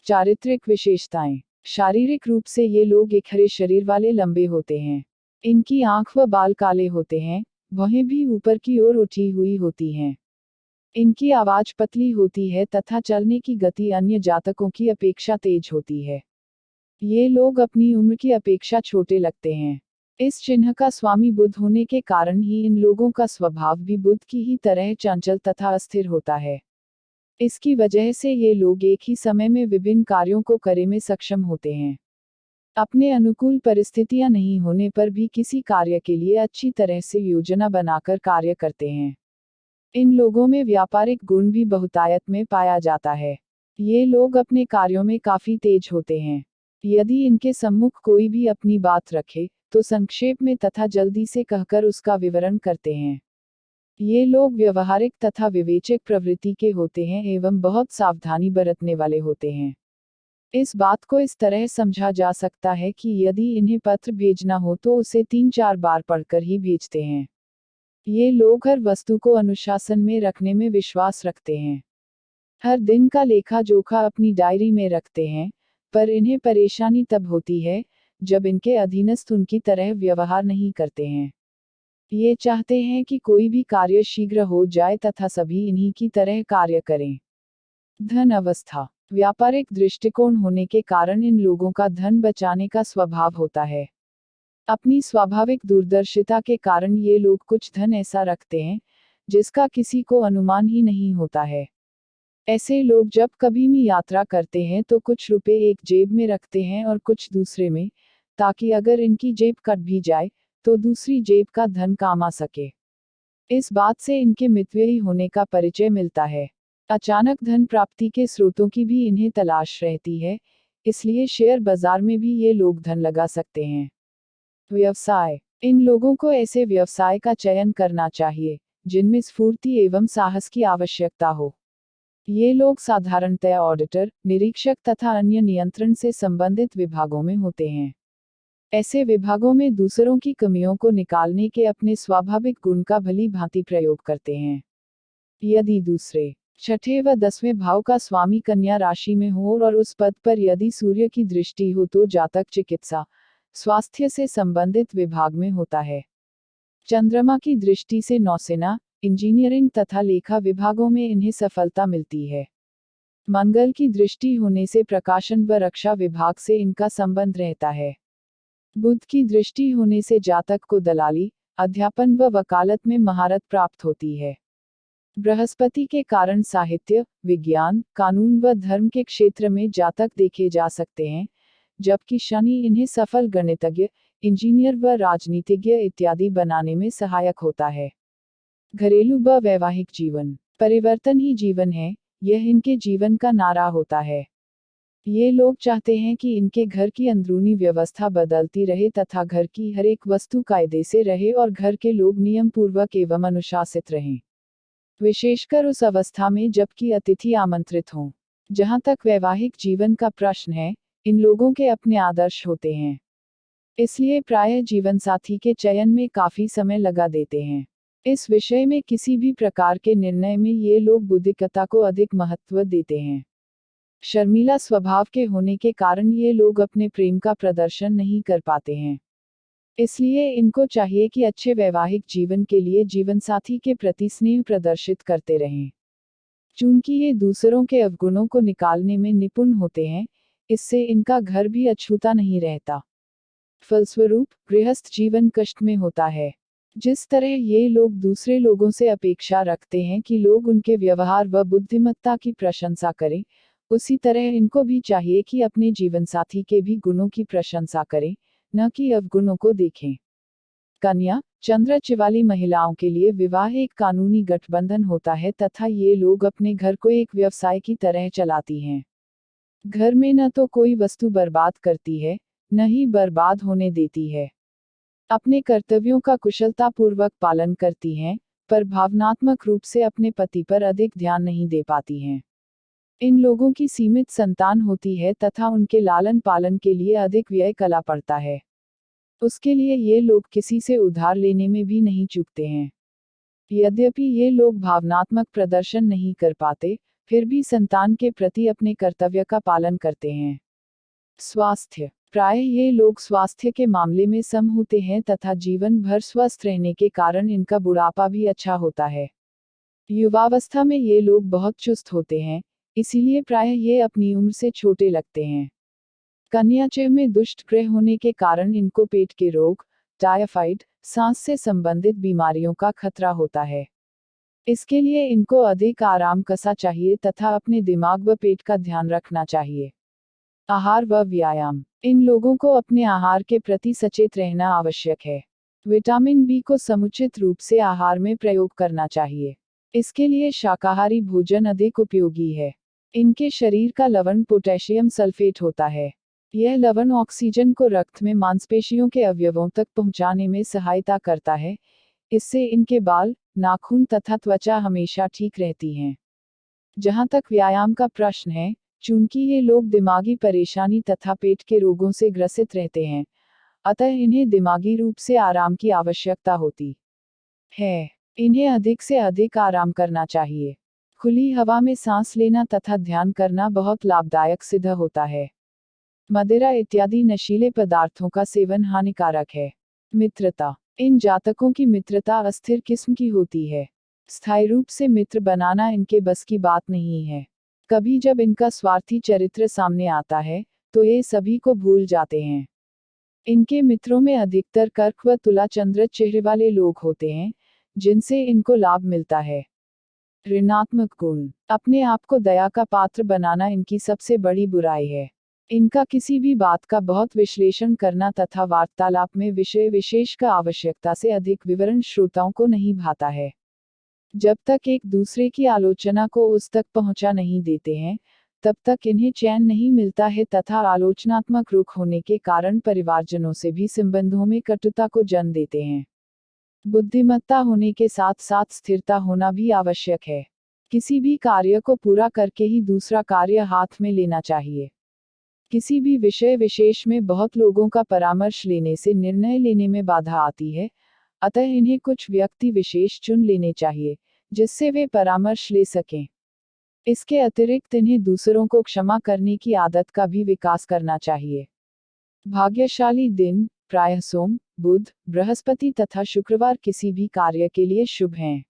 चारित्रिक विशेषताएं। शारीरिक रूप से ये लोग एक हरे शरीर वाले लंबे होते हैं। इनकी आंख व बाल काले होते हैं, भौहें भी ऊपर की ओर उठी हुई होती हैं। इनकी आवाज पतली होती है तथा चलने की गति अन्य जातकों की अपेक्षा तेज होती है। ये लोग अपनी उम्र की अपेक्षा छोटे लगते हैं। इस चिन्ह का स्वामी बुध होने के कारण ही इन लोगों का स्वभाव भी बुध की ही तरह चंचल तथा अस्थिर होता है। इसकी वजह से ये लोग एक ही समय में विभिन्न कार्यों को करने में सक्षम होते हैं। अपने अनुकूल परिस्थितियां नहीं होने पर भी किसी कार्य के लिए अच्छी तरह से योजना बनाकर कार्य करते हैं। इन लोगों में व्यापारिक गुण भी बहुतायत में पाया जाता है। ये लोग अपने कार्यों में काफी तेज होते हैं। यदि इनके सम्मुख कोई भी अपनी बात रखे, तो संक्षेप में तथा जल्दी से कहकर उसका विवरण करते हैं। ये लोग व्यवहारिक तथा विवेचक प्रवृत्ति के होते हैं एवं बहुत सावधानी बरतने वाले होते हैं। इस बात को इस तरह समझा जा सकता है कि यदि इन्हें पत्र भेजना हो तो उसे 3-4 बार पढ़कर ही भेजते हैं। ये लोग हर वस्तु को अनुशासन में रखने में विश्वास रखते हैं। हर दिन का लेखा जोखा अपनी डायरी में रखते हैं, पर इन्हें परेशानी तब होती है, जब इनके अधीनस्थ उनकी तरह व्यवहार नहीं करते हैं। ये चाहते हैं कि कोई भी कार्य शीघ्र हो जाए तथा सभी इन्हीं की तरह कार्य करें। धन अवस्था। व्यापारिक दृष्टिकोण होने के कारण इन लोगों का धन बचाने का स्वभाव होता है। अपनी स्वाभाविक दूरदर्शिता के कारण ये लोग कुछ धन ऐसा रखते हैं, जिसका किसी को अनुमान ही नहीं होता है। ऐसे लोग जब कभी भी यात्रा करते हैं तो कुछ रुपए एक जेब में रखते हैं और कुछ दूसरे में, ताकि अगर इनकी जेब कट भी जाए, तो दूसरी जेब का धन काम आ सके। इस बात से इनके मितव्ययी होने का परिचय मिलता है। अचानक धन प्राप्ति के स्रोतों की भी इन्हें तलाश रहती है, इसलिए शेयर बाजार में भी ये लोग धन लगा सकते हैं। व्यवसाय। इन लोगों को ऐसे व्यवसाय का चयन करना चाहिए, जिनमें स्फूर्ति एवं साहस की आवश्यकता हो। ये लोग साधारणतया ऑडिटर, निरीक्षक तथा अन्य नियंत्रण से संबंधित विभागों में होते हैं। ऐसे विभागों में दूसरों की कमियों को निकालने के अपने स्वाभाविक गुण का भली भांति प्रयोग करते हैं। यदि दूसरे, छठे व 10वें भाव का स्वामी कन्या राशि में हो और उस पद पर यदि सूर्य की दृष्टि हो तो जातक चिकित्सा, स्वास्थ्य से संबंधित विभाग में होता है। चंद्रमा की दृष्टि से नौसेना, इंजीनियरिंग तथा लेखा विभागों में इन्हें सफलता मिलती है। मंगल की दृष्टि होने से प्रकाशन व रक्षा विभाग से इनका संबंध रहता है। बुध की दृष्टि होने से जातक को दलाली, अध्यापन व वकालत में महारत प्राप्त होती है। बृहस्पति के कारण साहित्य, विज्ञान, कानून व धर्म के क्षेत्र में जातक देखे जा सकते हैं, जबकि शनि इन्हें सफल गणितज्ञ, इंजीनियर व राजनीतिज्ञ इत्यादि बनाने में सहायक होता है। घरेलू व वैवाहिक जीवन। परिवर्तन ही जीवन है, यह इनके जीवन का नारा होता है। ये लोग चाहते हैं कि इनके घर की अंदरूनी व्यवस्था बदलती रहे तथा घर की हर एक वस्तु कायदे से रहे और घर के लोग नियम पूर्वक एवं अनुशासित रहें। विशेषकर उस अवस्था में जबकि अतिथि आमंत्रित हों। जहां तक वैवाहिक जीवन का प्रश्न है, इन लोगों के अपने आदर्श होते हैं। इसलिए प्रायः जीवनसाथी के चयन में काफी समय लगा देते हैं। इस विषय में किसी भी प्रकार के निर्णय में ये लोग बुद्धिमत्ता को अधिक महत्व देते हैं। शर्मीला स्वभाव के होने के कारण ये लोग अपने प्रेम का प्रदर्शन नहीं कर पाते हैं। इसलिए इनको चाहिए कि अच्छे वैवाहिक जीवन के लिए जीवनसाथी के प्रति स्नेह प्रदर्शित करते रहें। चूंकि ये दूसरों के अवगुणों को निकालने में निपुण होते हैं, इससे इनका घर भी अछूता नहीं रहता। फलस्वरूप गृहस्थ जीवन कष्ट में होता है। जिस तरह ये लोग दूसरे लोगों से अपेक्षा रखते हैं कि लोग उनके व्यवहार व बुद्धिमत्ता की प्रशंसा करें, उसी तरह इनको भी चाहिए कि अपने जीवनसाथी के भी गुणों की प्रशंसा करें, न कि अवगुणों को देखें। कन्या, चंद्रच वाली महिलाओं के लिए विवाह एक कानूनी गठबंधन होता है तथा ये लोग अपने घर को एक व्यवसाय की तरह चलाती हैं। घर में न तो कोई वस्तु बर्बाद करती है, न ही बर्बाद होने देती है। अपने कर्तव्यों का कुशलतापूर्वक पालन करती हैं, पर भावनात्मक रूप से अपने पति पर अधिक ध्यान नहीं दे पाती हैं। इन लोगों की सीमित संतान होती है तथा उनके लालन पालन के लिए अधिक व्यय करना पड़ता है। उसके लिए ये लोग किसी से उधार लेने में भी नहीं चूकते हैं। यद्यपि ये लोग भावनात्मक प्रदर्शन नहीं कर पाते, फिर भी संतान के प्रति अपने कर्तव्य का पालन करते हैं। स्वास्थ्य। प्रायः ये लोग स्वास्थ्य के मामले में सम होते हैं तथा जीवन भर स्वस्थ रहने के कारण इनका बुढ़ापा भी अच्छा होता है। युवावस्था में ये लोग बहुत चुस्त होते हैं, इसीलिए प्रायः ये अपनी उम्र से छोटे लगते हैं। कन्याचय में दुष्ट ग्रह होने के कारण इनको पेट के रोग, टाइफाइड, सांस से संबंधित बीमारियों का खतरा होता है। इसके लिए इनको अधिक आराम कसा चाहिए तथा अपने दिमाग व पेट का ध्यान रखना चाहिए। आहार व व्यायाम। इन लोगों को अपने आहार के प्रति सचेत रहना आवश्यक है। विटामिन बी को समुचित रूप से आहार में प्रयोग करना चाहिए। इसके लिए शाकाहारी भोजन अधिक उपयोगी है। इनके शरीर का लवण पोटेशियम सल्फेट होता है। यह लवण ऑक्सीजन को रक्त में मांसपेशियों के अवयवों तक पहुंचाने में सहायता करता है। इससे इनके बाल, नाखून तथा त्वचा हमेशा ठीक रहती हैं। जहां तक व्यायाम का प्रश्न है, चूंकि ये लोग दिमागी परेशानी तथा पेट के रोगों से ग्रसित रहते हैं, अतः इन्हें दिमागी रूप से आराम की आवश्यकता होती है। इन्हें अधिक से अधिक आराम करना चाहिए। खुली हवा में सांस लेना तथा ध्यान करना बहुत लाभदायक सिद्ध होता है। मदिरा इत्यादि नशीले पदार्थों का सेवन हानिकारक है। मित्रता। इन जातकों की मित्रता अस्थिर किस्म की होती है। स्थायी रूप से मित्र बनाना इनके बस की बात नहीं है। कभी जब इनका स्वार्थी चरित्र सामने आता है, तो ये सभी को भूल जाते हैं। इनके मित्रों में अधिकतर कर्क व तुला चंद्र चेहरे वाले लोग होते हैं, जिनसे इनको लाभ मिलता है। ऋणात्मक गुण। अपने आप को दया का पात्र बनाना इनकी सबसे बड़ी बुराई है। इनका किसी भी बात का बहुत विश्लेषण करना तथा वार्तालाप में विषय विशेष का आवश्यकता से अधिक विवरण श्रोताओं को नहीं भाता है। जब तक एक दूसरे की आलोचना को उस तक पहुंचा नहीं देते हैं, तब तक इन्हें चैन नहीं मिलता है तथा आलोचनात्मक रुख होने के कारण परिवारजनों से भी संबंधों में कटुता को जन्म देते हैं। बुद्धिमत्ता होने के साथ साथ स्थिरता होना भी आवश्यक है। किसी भी कार्य को पूरा करके ही दूसरा कार्य हाथ में लेना चाहिए। किसी भी विषय विशेष में बहुत लोगों का परामर्श लेने से निर्णय लेने में बाधा आती है, अतः इन्हें कुछ व्यक्ति विशेष चुन लेने चाहिए, जिससे वे परामर्श ले सकें। इसके अतिरिक्त इन्हें दूसरों को क्षमा करने की आदत का भी विकास करना चाहिए। भाग्यशाली दिन। प्रायः सोम, बुध, बृहस्पति तथा शुक्रवार किसी भी कार्य के लिए शुभ हैं।